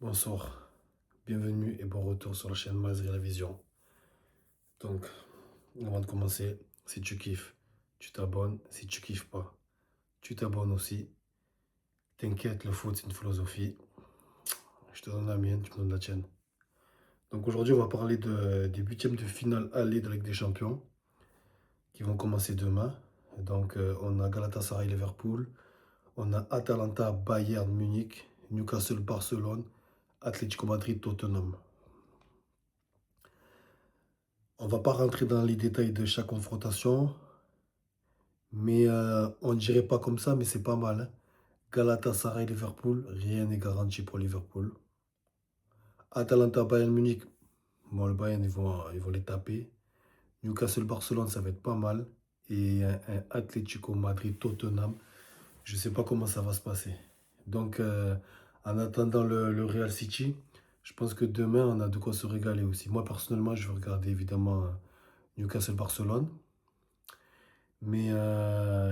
Bonsoir, bienvenue et bon retour sur la chaîne Mazri La Vision. Donc, avant de commencer, si tu kiffes, tu t'abonnes. Si tu kiffes pas, tu t'abonnes aussi. T'inquiète, le foot, c'est une philosophie. Je te donne la mienne, tu me donnes la tienne. Donc aujourd'hui, on va parler des huitièmes de finale aller de la Ligue des Champions qui vont commencer demain. Donc, on a Galatasaray Liverpool, on a Atalanta Bayern Munich, Newcastle Barcelone, Atlético Madrid Tottenham. On va pas rentrer dans les détails de chaque confrontation, mais on ne dirait pas comme ça, mais c'est pas mal, hein. Galatasaray Liverpool, rien n'est garanti pour Liverpool. Atalanta Bayern Munich, bon, le Bayern, ils vont les taper. Newcastle Barcelone, ça va être pas mal. Et un Atlético Madrid Tottenham, je ne sais pas comment ça va se passer. Donc, en attendant le Real City, je pense que demain, on a de quoi se régaler aussi. Moi, personnellement, je vais regarder évidemment Newcastle Barcelone. Mais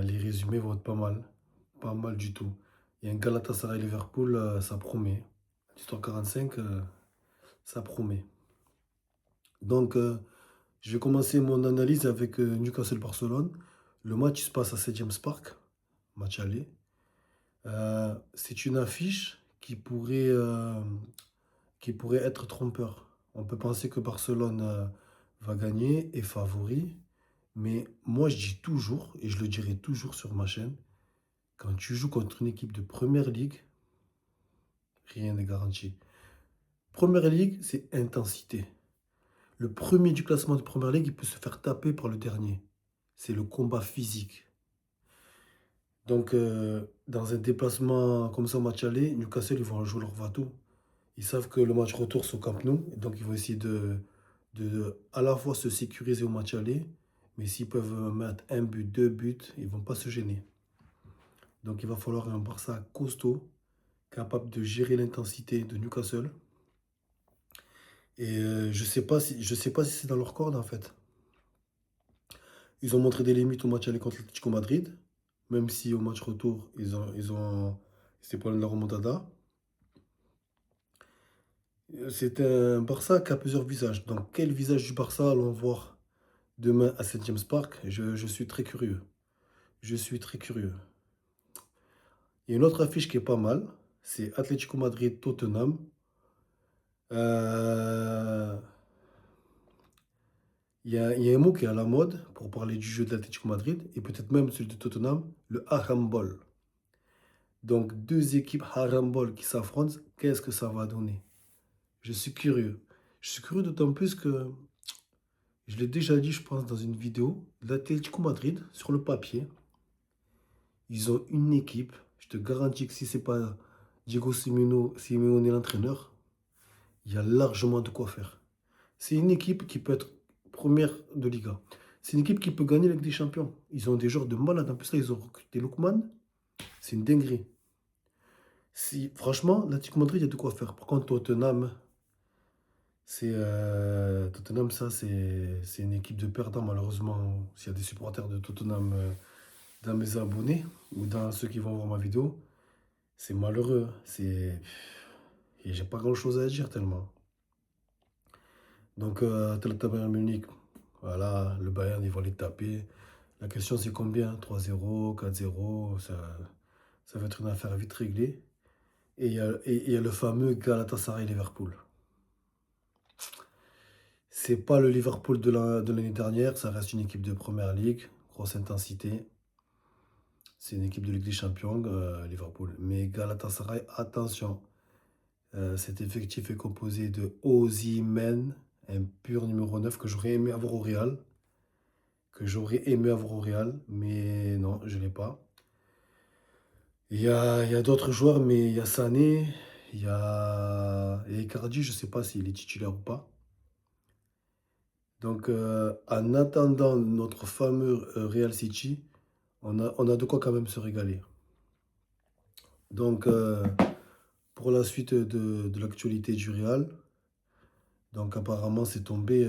les résumés vont être pas mal. Pas mal du tout. Il y a un Galatasaray Liverpool, ça promet. L'histoire 45, ça promet. Donc, je vais commencer mon analyse avec Newcastle Barcelone. Le match se passe à St James Park, match aller. C'est une affiche qui pourrait être trompeur. On peut penser que Barcelone va gagner, est favori. Mais moi, je dis toujours, et je le dirai toujours sur ma chaîne, quand tu joues contre une équipe de Première Ligue, rien n'est garanti. Première Ligue, c'est intensité. Le premier du classement de Première Ligue, il peut se faire taper par le dernier. C'est le combat physique. Donc, dans un déplacement comme ça au match aller, Newcastle, ils vont jouer leur va-tout. Ils savent que le match retour, c'est au Camp Nou. Et donc, ils vont essayer de à la fois se sécuriser au match aller, mais s'ils peuvent mettre un but, deux buts, ils ne vont pas se gêner. Donc, il va falloir un Barça costaud, capable de gérer l'intensité de Newcastle. Et je sais pas si c'est dans leur corde en fait. Ils ont montré des limites au match aller contre l'Atlético Madrid, même si au match retour, c'était pas de la remontada. C'est un Barça qui a plusieurs visages. Donc quel visage du Barça allons voir demain à St James Park? Je suis très curieux. Je suis très curieux. Il y a une autre affiche qui est pas mal. C'est Atlético Madrid-Tottenham. Euh, il y a un mot qui est à la mode pour parler du jeu de l'Atlético Madrid et peut-être même celui de Tottenham, le Harambol. Donc deux équipes Harambol qui s'affrontent, qu'est-ce que ça va donner? Je suis curieux. Je suis curieux d'autant plus que, je l'ai déjà dit, je pense, dans une vidéo, l'Atlético Madrid, sur le papier, ils ont une équipe. Je te garantis que si c'est pas Diego Simeone l'entraîneur, il y a largement de quoi faire. C'est une équipe qui peut être première de Liga. C'est une équipe qui peut gagner avec des champions. Ils ont des joueurs de malade. En plus, là, ils ont recruté Lookman. C'est une dinguerie. Si, franchement, l'Atlético Madrid, il y a de quoi faire. Par contre, Tottenham, ça, c'est une équipe de perdants, malheureusement. S'il y a des supporters de Tottenham dans mes abonnés ou dans ceux qui vont voir ma vidéo, c'est malheureux. Et j'ai pas grand-chose à dire tellement. Donc, Atalanta Bayern Munich, voilà, le Bayern, ils vont les taper. La question, c'est combien? 3-0, 4-0, ça va être une affaire vite réglée. Et il y a le fameux Galatasaray-Liverpool. C'est pas le Liverpool de l'année dernière, ça reste une équipe de Première Ligue, grosse intensité. C'est une équipe de Ligue des Champions, Liverpool. Mais Galatasaray, attention, cet effectif est composé de Osimhen, un pur numéro 9 que j'aurais aimé avoir au Real. Mais non, je ne l'ai pas. Il y a d'autres joueurs, mais il y a Sané, il y a Icardi, je ne sais pas s'il est titulaire ou pas. Donc, en attendant notre fameux Real City, on a de quoi quand même se régaler. Donc, pour la suite de l'actualité du Real, donc apparemment c'est tombé,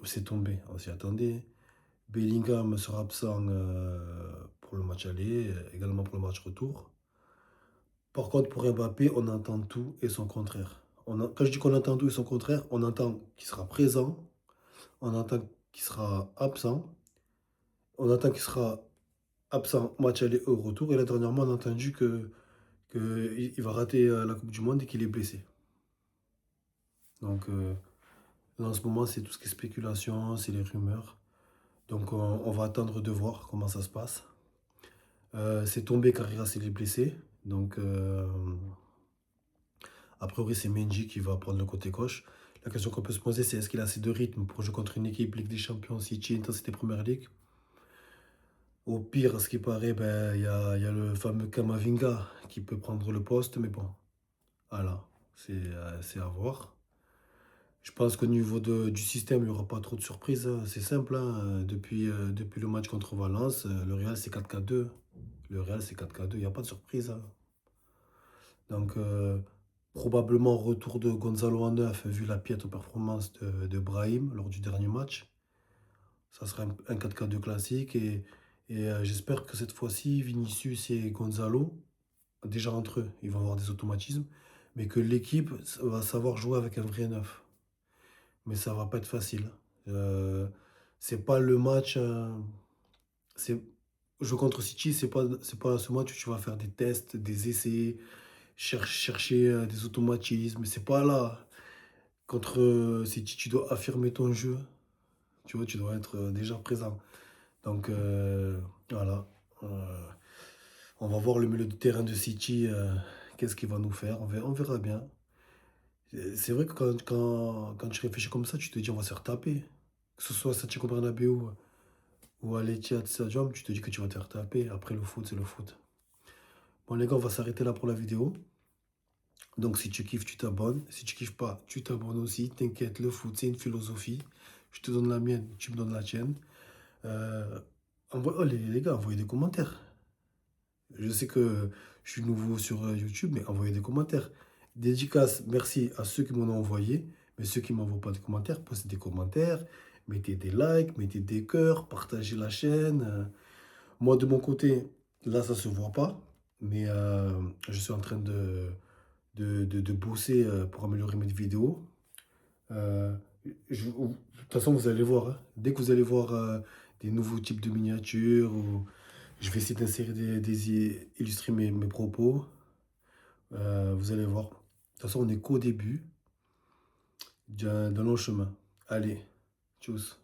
c'est tombé, on s'y attendait. Bellingham sera absent pour le match aller, également pour le match retour. Par contre, pour Mbappé, on entend tout et son contraire. Quand je dis qu'on entend tout et son contraire, on entend qu'il sera présent, on entend qu'il sera absent, on entend qu'il sera absent match aller au retour. Et là, dernièrement, on a entendu qu'il va rater la Coupe du Monde et qu'il est blessé. Donc là, en ce moment, c'est tout ce qui est spéculation, c'est les rumeurs. Donc on va attendre de voir comment ça se passe. C'est tombé Carreras, il est blessé. Donc a priori, c'est Mendy qui va prendre le côté gauche. La question qu'on peut se poser, c'est est-ce qu'il a assez de rythme pour jouer contre une équipe Ligue des Champions, City, Intensité Première Ligue? Au pire, à ce qui paraît, ben, il y a le fameux Kamavinga qui peut prendre le poste, mais bon, voilà, c'est à voir. Je pense qu'au niveau du système, il n'y aura pas trop de surprises, hein. C'est simple, hein. Depuis le match contre Valence, le Real c'est 4-4-2. Le Real c'est 4-4-2, il n'y a pas de surprise, hein. Donc, probablement retour de Gonzalo en neuf, vu la piètre performance de Brahim lors du dernier match. Ça sera un 4-4-2 classique. Et j'espère que cette fois-ci, Vinicius et Gonzalo, déjà entre eux, ils vont avoir des automatismes, mais que l'équipe va savoir jouer avec un vrai neuf. Mais ça va pas être facile. Euh, c'est pas le match. C'est, Jouer contre City, c'est pas ce match où tu vas faire des tests, des essais, chercher des automatismes. C'est pas là. Contre City, tu dois affirmer ton jeu. Tu vois, tu dois être déjà présent. Donc voilà. Euh, on va voir le milieu de terrain de City. Qu'est-ce qu'il va nous faire. On verra bien. C'est vrai que quand tu réfléchis comme ça, tu te dis on va se faire taper. Que ce soit à Santiago Bernabéu ou à l'Etihad Stadium, tu te dis que tu vas te faire taper. Après, le foot, c'est le foot. Bon, les gars, on va s'arrêter là pour la vidéo. Donc, si tu kiffes, tu t'abonnes. Si tu kiffes pas, tu t'abonnes aussi. T'inquiète, le foot, c'est une philosophie. Je te donne la mienne, tu me donnes la tienne. Euh, oh, les gars, envoyez des commentaires. Je sais que je suis nouveau sur YouTube, mais envoyez des commentaires. Dédicace, merci à ceux qui m'en ont envoyé. Mais ceux qui ne m'envoient pas de commentaires, postez des commentaires. Mettez des likes, mettez des cœurs, partagez la chaîne. Moi, de mon côté, là, ça se voit pas. Mais je suis en train de bosser pour améliorer mes vidéos. Euh, de toute façon, vous allez voir, hein. Dès que vous allez voir des nouveaux types de miniatures, je vais essayer d'insérer illustrer mes propos. Vous allez voir. De toute façon, on n'est qu'au début d'un long chemin. Allez, tchuss.